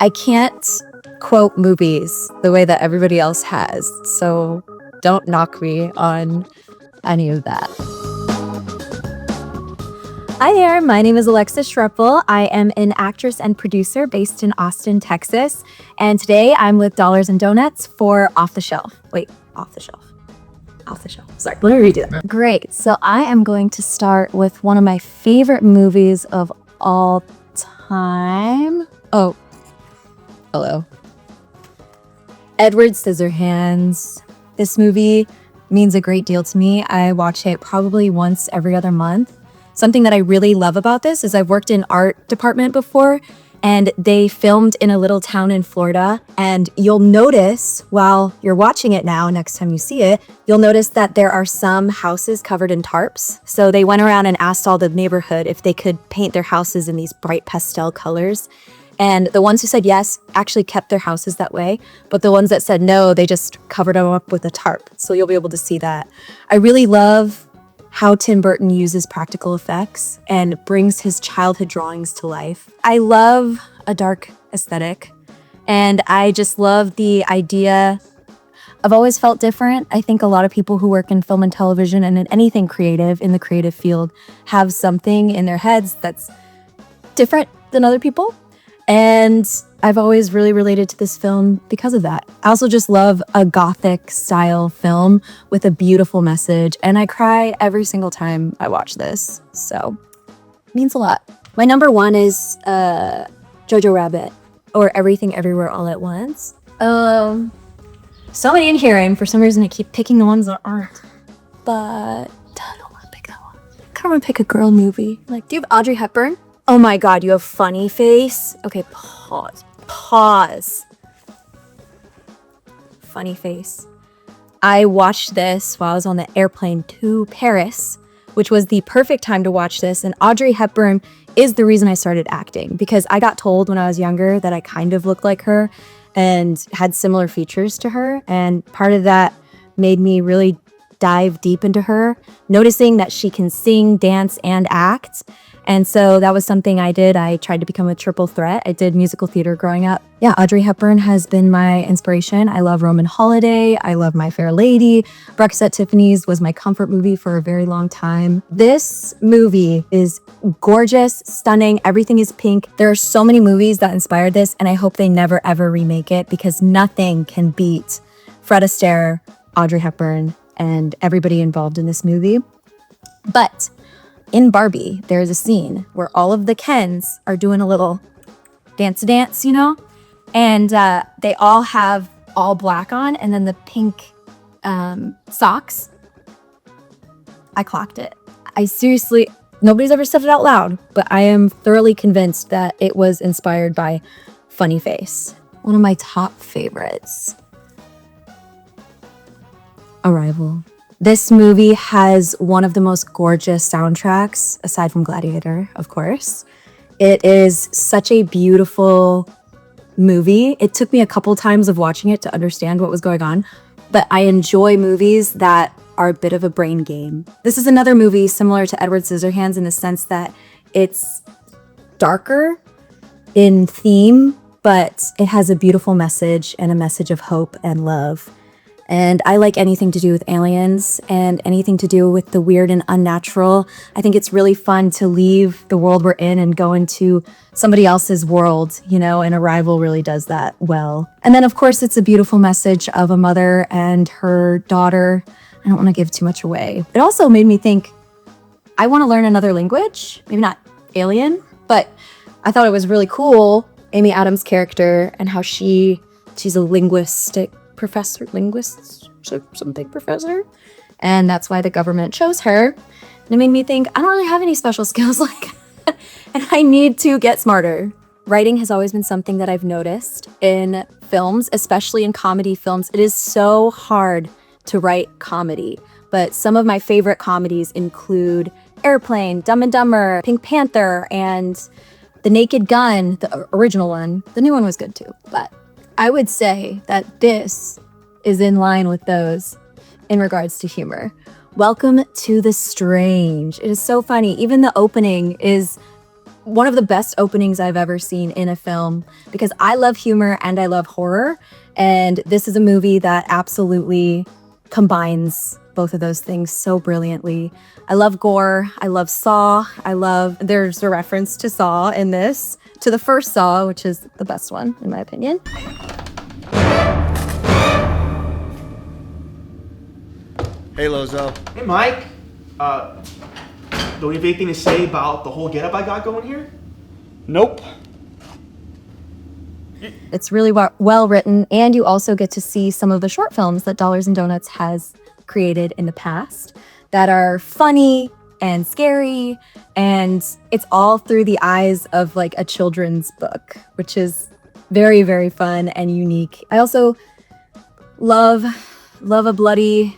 I can't quote movies the way that everybody else has, so don't knock me on any of that. Hi there, my name is Alexis Schrepple. I am an actress and producer based in Austin, Texas, and today I'm with Dollars and Donuts for Off the Shelf. Wait, Off the Shelf. Off the Shelf. Sorry, let me redo that. Great, so I am going to start with one of my favorite movies of all time. Oh, hello. Edward Scissorhands. This movie means a great deal to me. I watch it probably once every other month. Something that I really love about this is I've worked in art department before, and they filmed in a little town in Florida. And you'll notice while you're watching it now, next time you see it, you'll notice that there are some houses covered in tarps. So they went around and asked all the neighborhood if they could paint their houses in these bright pastel colors. And the ones who said yes actually kept their houses that way. But the ones that said no, they just covered them up with a tarp. So you'll be able to see that. I really love how Tim Burton uses practical effects and brings his childhood drawings to life. I love a dark aesthetic, and I just love the idea. I've always felt different. I think a lot of people who work in film and television and in anything creative in the creative field have something in their heads that's different than other people. And I've always really related to this film because of that. I also just love a gothic style film with a beautiful message, and I cry every single time I watch this. So it means a lot. My number one is Jojo Rabbit, or Everything Everywhere All at Once. So many in here, and for some reason I keep picking the ones that aren't. But I don't want to pick that one. I kind of want to pick a girl movie. Like, do you have Audrey Hepburn? Oh my God, you have funny face? Okay, pause. Funny face. I watched this while I was on the airplane to Paris, which was the perfect time to watch this. And Audrey Hepburn is the reason I started acting, because I got told when I was younger that I kind of looked like her and had similar features to her. And part of that made me really dive deep into her, noticing that she can sing, dance, and act. And so that was something I did. I tried to become a triple threat. I did musical theater growing up. Yeah, Audrey Hepburn has been my inspiration. I love Roman Holiday. I love My Fair Lady. Breakfast at Tiffany's was my comfort movie for a very long time. This movie is gorgeous, stunning. Everything is pink. There are so many movies that inspired this, and I hope they never, ever remake it, because nothing can beat Fred Astaire, Audrey Hepburn, and everybody involved in this movie. But in Barbie, there's a scene where all of the Kens are doing a little dance, you know? And they all have all black on, and then the pink socks. I clocked it. I seriously, nobody's ever said it out loud, but I am thoroughly convinced that it was inspired by Funny Face. One of my top favorites. Arrival. This movie has one of the most gorgeous soundtracks, aside from Gladiator, of course. It is such a beautiful movie. It took me a couple times of watching it to understand what was going on, but I enjoy movies that are a bit of a brain game. This is another movie similar to Edward Scissorhands in the sense that it's darker in theme, but it has a beautiful message and a message of hope and love. And I like anything to do with aliens and anything to do with the weird and unnatural. I think it's really fun to leave the world we're in and go into somebody else's world, you know, and Arrival really does that well. And then, of course, it's a beautiful message of a mother and her daughter. I don't want to give too much away. It also made me think, I want to learn another language, maybe not alien, but I thought it was really cool, Amy Adams' character, and how she's a linguistic professor, something professor, and that's why the government chose her. And it made me think, I don't really have any special skills like that, and I need to get smarter. Writing has always been something that I've noticed in films, especially in comedy films. It is so hard to write comedy, but some of my favorite comedies include Airplane, Dumb and Dumber, Pink Panther, and The Naked Gun, the original one. The new one was good too, but I would say that this is in line with those in regards to humor. Welcome to the strange. It is so funny. Even the opening is one of the best openings I've ever seen in a film because I love humor and I love horror. And this is a movie that absolutely combines both of those things so brilliantly. I love gore. I love Saw. There's a reference to Saw in this, to the first Saw, which is the best one, in my opinion. Hey, Lozo. Hey, Mike. Don't you have anything to say about the whole getup I got going here? Nope. It's really well written, and you also get to see some of the short films that Dollars and Donuts has created in the past that are funny and scary, and it's all through the eyes of like a children's book, which is very, very fun and unique. I also love a bloody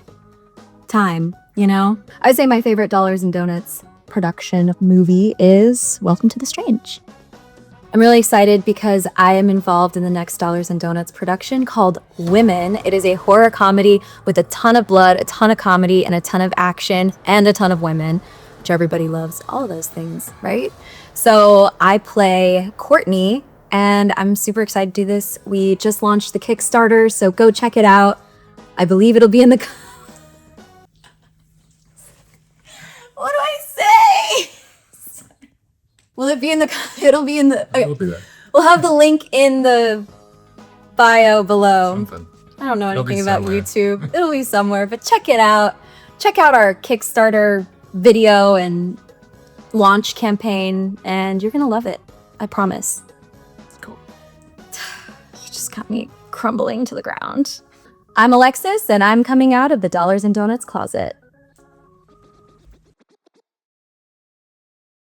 time, you know? I'd say my favorite Dollars and Donuts production movie is Welcome to the Strange. I'm really excited because I am involved in the next Dollars and Donuts production called Women. It is a horror comedy with a ton of blood, a ton of comedy, and a ton of action, and a ton of women, which everybody loves, all of those things, right? So I play Courtney, and I'm super excited to do this. We just launched the Kickstarter, so go check it out. I believe it'll be in the... What do I say? Will it be in the... It'll be in the... Okay. It'll be there. We'll have the link in the bio below. Something. I don't know It'll be anything about somewhere. YouTube. It'll be somewhere, but check it out. Check out our Kickstarter video and launch campaign, and you're gonna love it. I promise. Cool. You just got me crumbling to the ground. I'm Alexis, and I'm coming out of the Dollars and Donuts closet.